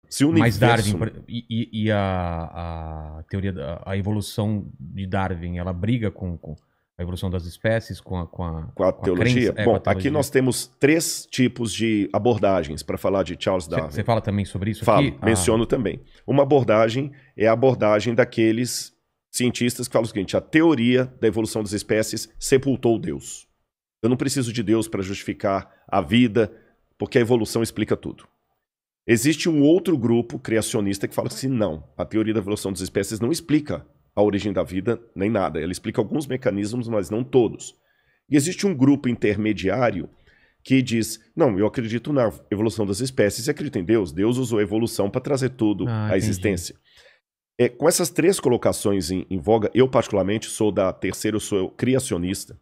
Se o Mas Darwin universo... e a teoria a evolução de Darwin, ela briga com a evolução das espécies, Com a com a crença, teologia? com Bom, a aqui teologia. nós temos 3 tipos de abordagens para falar de Charles Darwin. Você fala também sobre isso Falo, aqui? menciono também. Uma abordagem é a abordagem daqueles cientistas que falam o seguinte: a teoria da evolução das espécies sepultou Deus. Eu não preciso de Deus para justificar a vida, porque a evolução explica tudo. Existe um outro grupo criacionista que fala assim: não, a teoria da evolução das espécies não explica a origem da vida nem nada. Ela explica alguns mecanismos, mas não todos. E existe um grupo intermediário que diz: não, eu acredito na evolução das espécies e acredito em Deus. Deus usou a evolução para trazer tudo à Entendi. existência. Com essas 3 colocações em voga, eu particularmente sou da terceira, eu sou criacionista.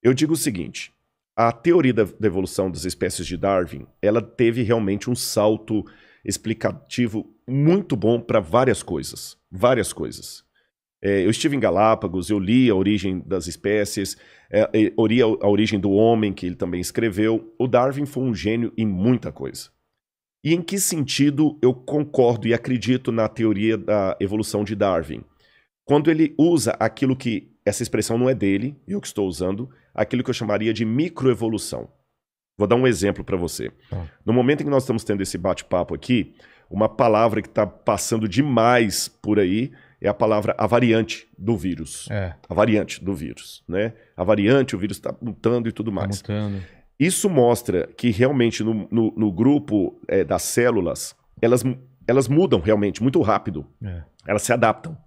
Eu digo o seguinte: a teoria da evolução das espécies de Darwin, ela teve realmente um salto explicativo muito bom para várias coisas. Várias coisas. Eu estive em Galápagos, eu li a origem das espécies, eu li a origem do homem, que ele também escreveu. O Darwin foi um gênio em muita coisa. E em que sentido eu concordo e acredito na teoria da evolução de Darwin? Quando ele usa aquilo que, essa expressão não é dele, eu que estou usando, aquilo que eu chamaria de microevolução. Vou dar um exemplo para você. No momento em que nós estamos tendo esse bate-papo aqui, uma palavra que está passando demais por aí é a palavra a variante do vírus. A variante do vírus, né? A variante, o vírus está mutando e tudo mais. Mutando. Isso mostra que realmente no grupo das células, elas mudam realmente muito rápido. Elas se adaptam.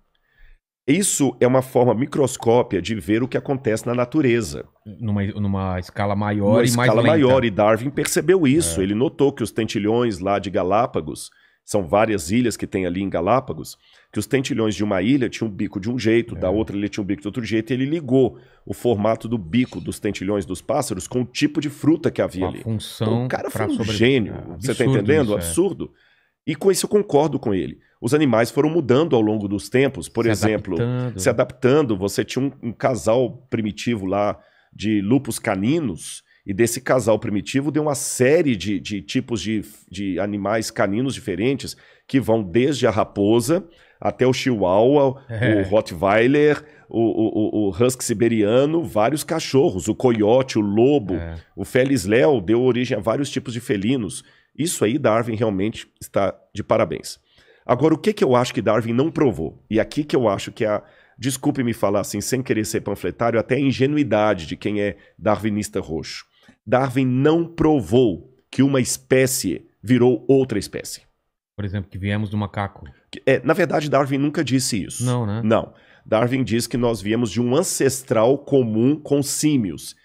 Isso é uma forma microscópia de ver o que acontece na natureza. Numa escala maior Numa e mais escala lenta. maior, e Darwin percebeu isso. Ele notou que os tentilhões lá de Galápagos, são várias ilhas que tem ali em Galápagos, que os tentilhões de uma ilha tinham um bico de um jeito, da outra ilha tinha um bico de outro jeito, e ele ligou o formato do bico dos tentilhões dos pássaros com o tipo de fruta que havia ali. Função então, o cara foi um gênio. Você está entendendo? Isso, absurdo. E com isso eu concordo com ele. Os animais foram mudando ao longo dos tempos. Por exemplo, se adaptando. Você tinha um casal primitivo lá de lupus caninos, e desse casal primitivo deu uma série de tipos de animais caninos diferentes, que vão desde a raposa até o chihuahua, o rottweiler, o husky siberiano, vários cachorros, o coiote, o lobo, o felis leu deu origem a vários tipos de felinos. Isso aí Darwin realmente está de parabéns. Agora, o que eu acho que Darwin não provou? E aqui que eu acho que desculpe-me falar assim, sem querer ser panfletário, até a ingenuidade de quem é darwinista roxo. Darwin não provou que uma espécie virou outra espécie. Por exemplo, que viemos do macaco. Na verdade, Darwin nunca disse isso. Não, né? Não. Darwin diz que nós viemos de um ancestral comum com símios.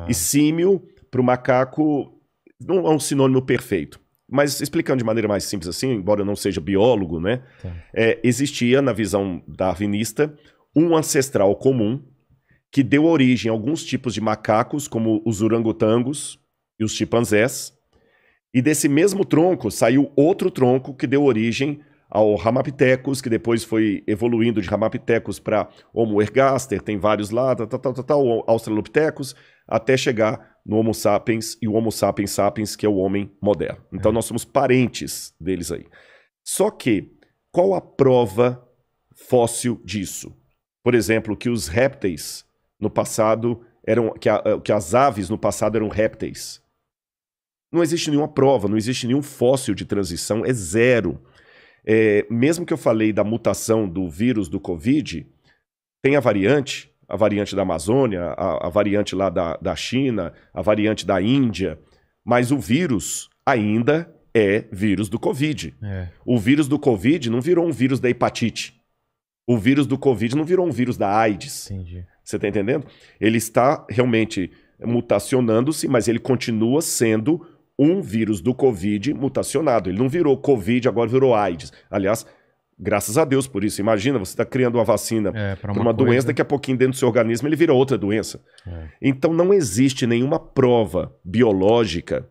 E símio, para o macaco, não é um sinônimo perfeito. Mas explicando de maneira mais simples assim, embora eu não seja biólogo, né? Existia, na visão darwinista, um ancestral comum que deu origem a alguns tipos de macacos, como os orangotangos e os chimpanzés. E desse mesmo tronco saiu outro tronco que deu origem ao Ramapithecus, que depois foi evoluindo de Ramapithecus para Homo ergaster, tem vários lá, Australopithecus, até chegar no Homo sapiens e o Homo sapiens sapiens, que é o homem moderno. Então nós somos parentes deles aí. Só que, qual a prova fóssil disso? Por exemplo, que os répteis no passado que as aves no passado eram répteis. Não existe nenhuma prova, não existe nenhum fóssil de transição, é zero. Mesmo que eu falei da mutação do vírus do Covid, tem a variante da Amazônia, a variante lá da China, a variante da Índia, mas o vírus ainda é vírus do Covid. O vírus do Covid não virou um vírus da hepatite. O vírus do Covid não virou um vírus da AIDS. Entendi. Você está entendendo? Ele está realmente mutacionando-se, mas ele continua sendo um vírus do Covid mutacionado. Ele não virou Covid, agora virou AIDS. Aliás, graças a Deus por isso. Imagina, você está criando uma vacina para uma doença, daqui a pouquinho dentro do seu organismo ele vira outra doença. Então não existe nenhuma prova biológica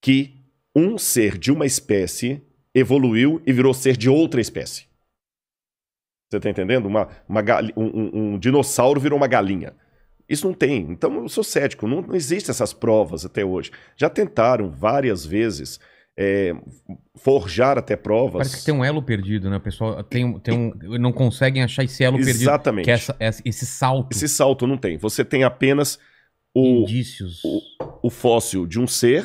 que um ser de uma espécie evoluiu e virou ser de outra espécie. Você está entendendo? Um dinossauro virou uma galinha. Isso não tem. Então eu sou cético. Não existem essas provas até hoje. Já tentaram várias vezes forjar até provas. Parece que tem um elo perdido, né? O pessoal não conseguem achar esse elo perdido. Exatamente. Que é esse salto. Esse salto não tem. Você tem apenas indícios. O fóssil de um ser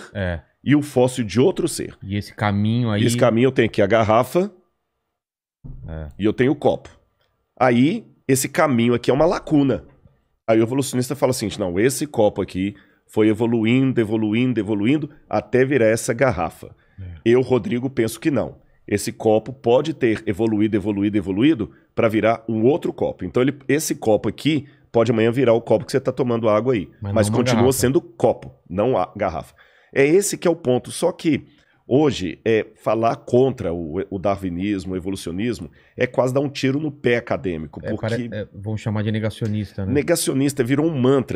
e o fóssil de outro ser. E esse caminho aí... E esse caminho eu tenho aqui a garrafa e eu tenho o copo. Aí, esse caminho aqui é uma lacuna. Aí o evolucionista fala assim, não, esse copo aqui foi evoluindo, evoluindo, evoluindo, até virar essa garrafa. Eu, Rodrigo, penso que não. Esse copo pode ter evoluído, evoluído, evoluído para virar um outro copo. Então, esse copo aqui pode amanhã virar o copo que você está tomando água aí. Mas continua garrafa. Sendo copo, não a garrafa. É esse que é o ponto. Só que hoje, falar contra o darwinismo, o evolucionismo, é quase dar um tiro no pé acadêmico. Porque vamos chamar de negacionista, né? Negacionista virou um mantra.